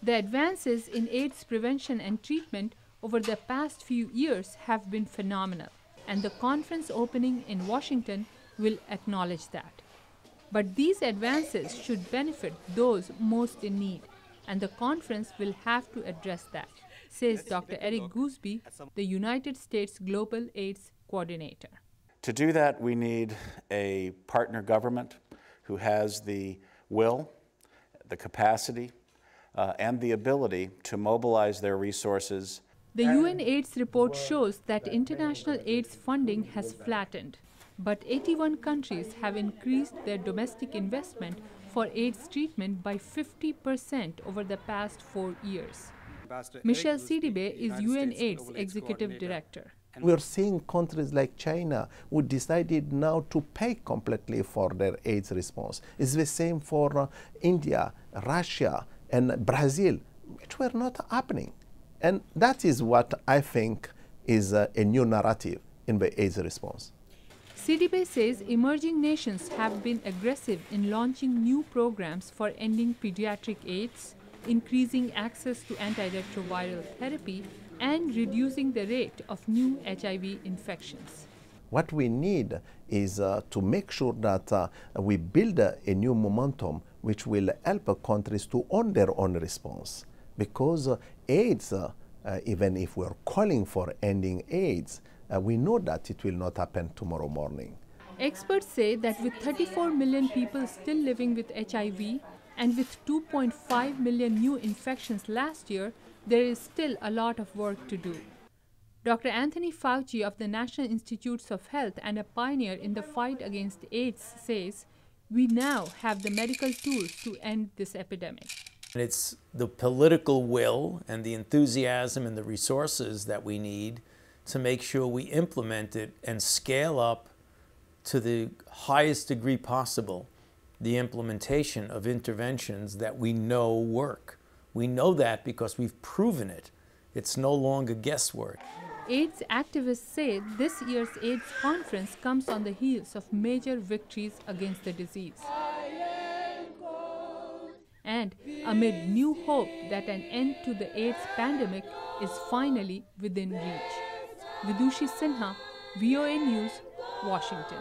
The advances in AIDS prevention and treatment over the past few years have been phenomenal, and the conference opening in Washington will acknowledge that. But these advances should benefit those most in need, and the conference will have to address that, says Dr. Eric Gooseby, the United States Global AIDS Coordinator. To do that, we need a partner government who has the will, the capacity, and the ability to mobilize their resources. The UN AIDS report shows that international AIDS funding has flattened, but 81 countries have increased their domestic investment for AIDS treatment by 50% over the past 4 years. Michelle Sidibe is UN AIDS Executive Director. We're seeing countries like China who decided now to pay completely for their AIDS response. It's the same for India, Russia, and Brazil, which were not happening. And that is what I think is a new narrative in the AIDS response. Sidibe says emerging nations have been aggressive in launching new programs for ending pediatric AIDS, increasing access to antiretroviral therapy, and reducing the rate of new HIV infections. What we need is to make sure that we build a new momentum which will help countries to own their own response. Because AIDS, even if we're calling for ending AIDS, we know that it will not happen tomorrow morning. Experts say that with 34 million people still living with HIV and with 2.5 million new infections last year, there is still a lot of work to do. Dr. Anthony Fauci of the National Institutes of Health and a pioneer in the fight against AIDS says, we now have the medical tools to end this epidemic. It's the political will and the enthusiasm and the resources that we need to make sure we implement it and scale up to the highest degree possible the implementation of interventions that we know work. We know that because we've proven it. It's no longer guesswork. AIDS activists say this year's AIDS conference comes on the heels of major victories against the disease. And amid new hope that an end to the AIDS pandemic is finally within reach. Vidushi Sinha, VOA News, Washington.